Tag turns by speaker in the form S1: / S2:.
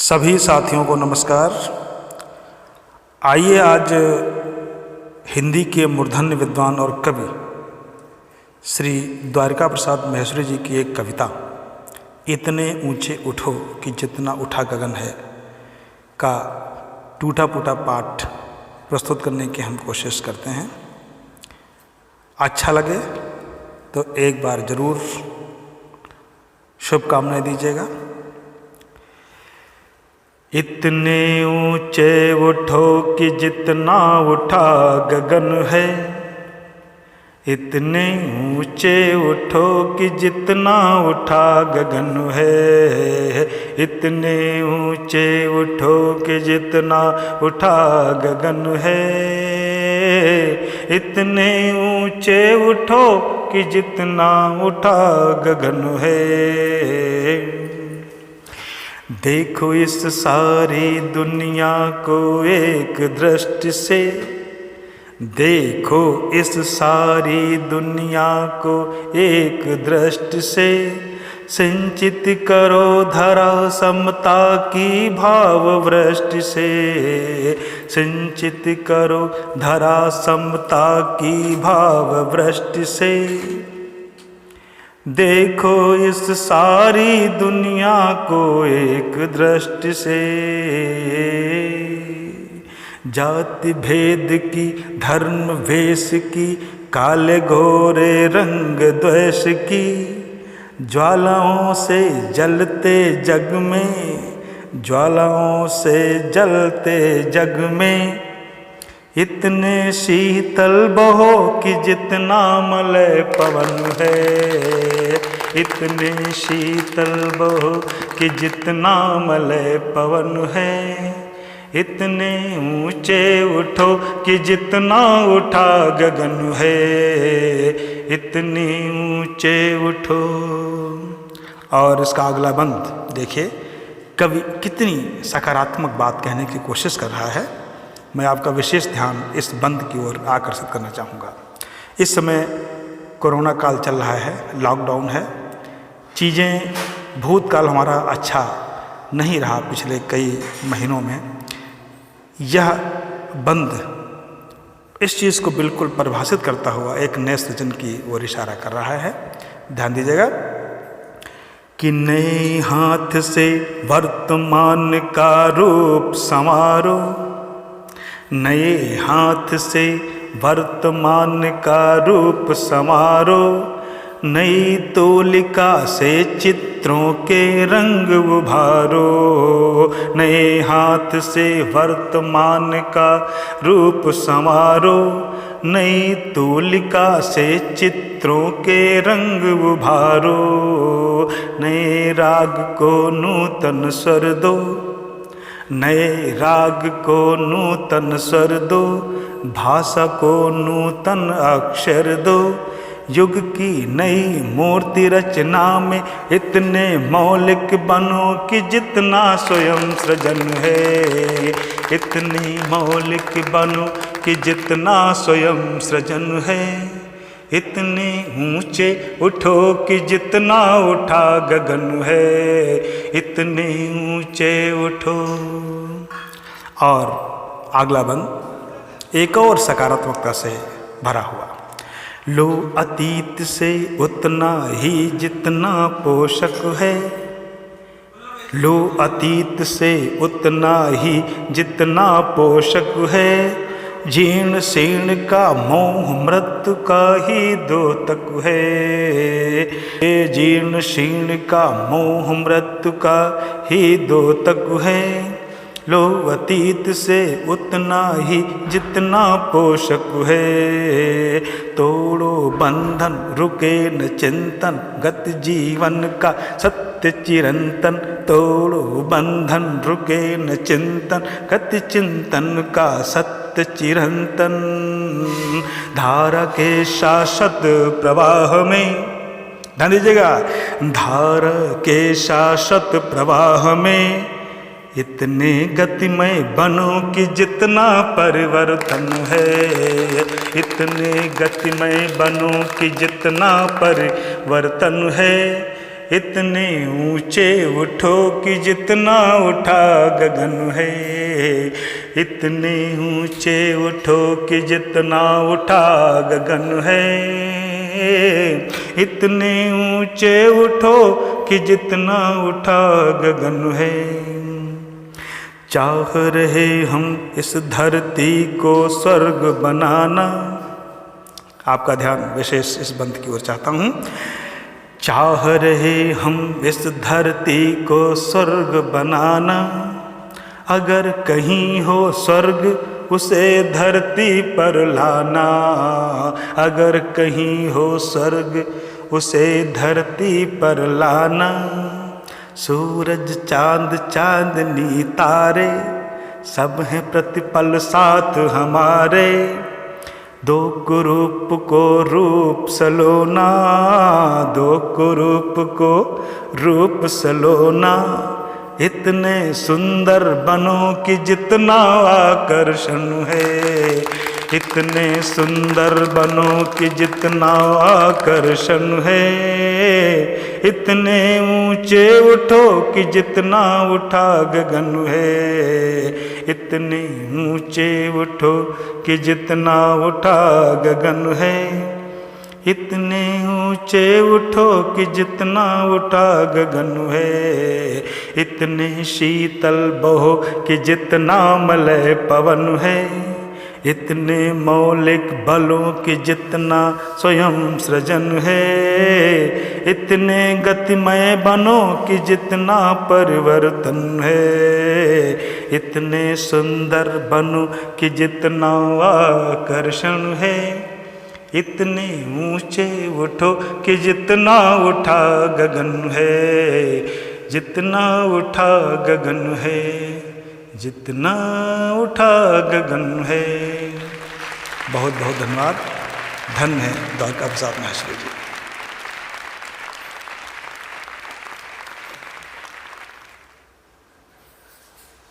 S1: सभी साथियों को नमस्कार। आइए आज हिंदी के मूर्धन्य विद्वान और कवि श्री द्वारिका प्रसाद महेश्वरी जी की एक कविता इतने ऊंचे उठो कि जितना उठा गगन है का टूटा फूटा पाठ प्रस्तुत करने की हम कोशिश करते हैं। अच्छा लगे तो एक बार ज़रूर शुभकामनाएं दीजिएगा। इतने ऊंचे उठो कि जितना उठा गगन है, इतने ऊंचे उठो कि जितना उठा गगन है, इतने ऊंचे उठो कि जितना उठा गगन है, इतने ऊंचे उठो कि जितना उठा गगन है। देखो इस सारी दुनिया को एक दृष्टि से, देखो इस सारी दुनिया को एक दृष्टि से, सिंचित करो धरा समता की भाव वृष्टि से, सिंचित करो धरा समता की भाव वृष्टि से। देखो इस सारी दुनिया को एक दृष्टि से, जाति भेद की, धर्म वेश की, काले घोरे रंग द्वेष की, ज्वालाओं से जलते जग में, ज्वालाओं से जलते जग में, इतने शीतल बहो कि जितना मलय पवन है, इतने शीतल बहो कि जितना मलय पवन है, इतने ऊंचे उठो कि जितना उठा गगन है, इतने ऊंचे उठो। और इसका अगला बंद देखिए, कवि कितनी सकारात्मक बात कहने की कोशिश कर रहा है। मैं आपका विशेष ध्यान इस बंद की ओर आकर्षित करना चाहूँगा। इस समय कोरोना काल चल रहा है, लॉकडाउन है, चीज़ें भूतकाल हमारा अच्छा नहीं रहा पिछले कई महीनों में। यह बंद इस चीज़ को बिल्कुल परिभाषित करता हुआ एक नए सृजन की ओर इशारा कर रहा है। ध्यान दीजिएगा कि नए हाथ से वर्तमान का रूप संवारो, नए हाथ से वर्तमान का रूप संवारो, नई तोलिका से चित्रों के रंग उभारो, नए हाथ से वर्तमान का रूप संवारो, नई तोलिका से चित्रों के रंग उभारो, नए राग को नूतन स्वर दो, नए राग को नूतन स्वर दो, भाषा को नूतन अक्षर दो, युग की नई मूर्ति रचना में इतने मौलिक बनो कि जितना स्वयं सृजन है, इतनी मौलिक बनो कि जितना स्वयं सृजन है, इतने ऊंचे उठो कि जितना उठा गगन है, इतने ऊंचे उठो। और अगला बंद एक और सकारात्मकता से भरा हुआ, लो अतीत से उतना ही जितना पोषक है, लो अतीत से उतना ही जितना पोषक है, जीर्ण शीर्ण का मोह मृत्यु का ही द्योतक है, ये जीर्ण शीर्ण का मोह मृत्यु का ही द्योतक है, लो अतीत से उतना ही जितना पोषक है, तोड़ो बंधन रुके न चिंतन गति जीवन का सत्य चिरंतन, तोड़ो बंधन रुके न चिंतन गति चिंतन का सत्य चिरंतन, धारा के शाश्वत प्रवाह में, ध्यान दीजिएगा, धारा के शाश्वत प्रवाह में, इतने गतिमय बनो कि जितना परिवर्तन है, इतने गतिमय बनो कि जितना परिवर्तन है, इतने ऊंचे उठो कि जितना उठा गगन है। इतने ऊंचे उठो कि जितना उठा गगन है। इतने ऊंचे उठो कि जितना उठा गगन है। चाह रहे हम इस धरती को स्वर्ग बनाना। आपका ध्यान विशेष इस बंद की ओर चाहता हूँ। चाह रहे हम इस धरती को स्वर्ग बनाना। अगर कहीं हो स्वर्ग उसे धरती पर लाना। अगर कहीं हो स्वर्ग उसे धरती पर लाना। सूरज चांद चांदनी तारे सब हैं प्रतिपल साथ हमारे। दो कुरूप को रूप सलोना। दो कुरूप को रूप सलोना। इतने सुंदर बनो कि जितना आकर्षण है। इतने सुंदर बनो कि जितना आकर्षण है। इतने ऊंचे उठो कि जितना उठा गगन है। इतने ऊंचे उठो कि जितना उठा गगन है। इतने ऊंचे उठो कि जितना उठा गगन है। इतने शीतल बहो कि जितना मलय पवन है। इतने मौलिक बलों की जितना स्वयं सृजन है। इतने गतिमय बनो कि जितना परिवर्तन है। इतने सुंदर बनो कि जितना आकर्षण है। इतने ऊंचे उठो कि जितना उठा गगन है। जितना उठा गगन है। जितना उठा गगन है। बहुत बहुत धन्यवाद। धन्य है द्वारका प्रसाद माहेश्वरी जी।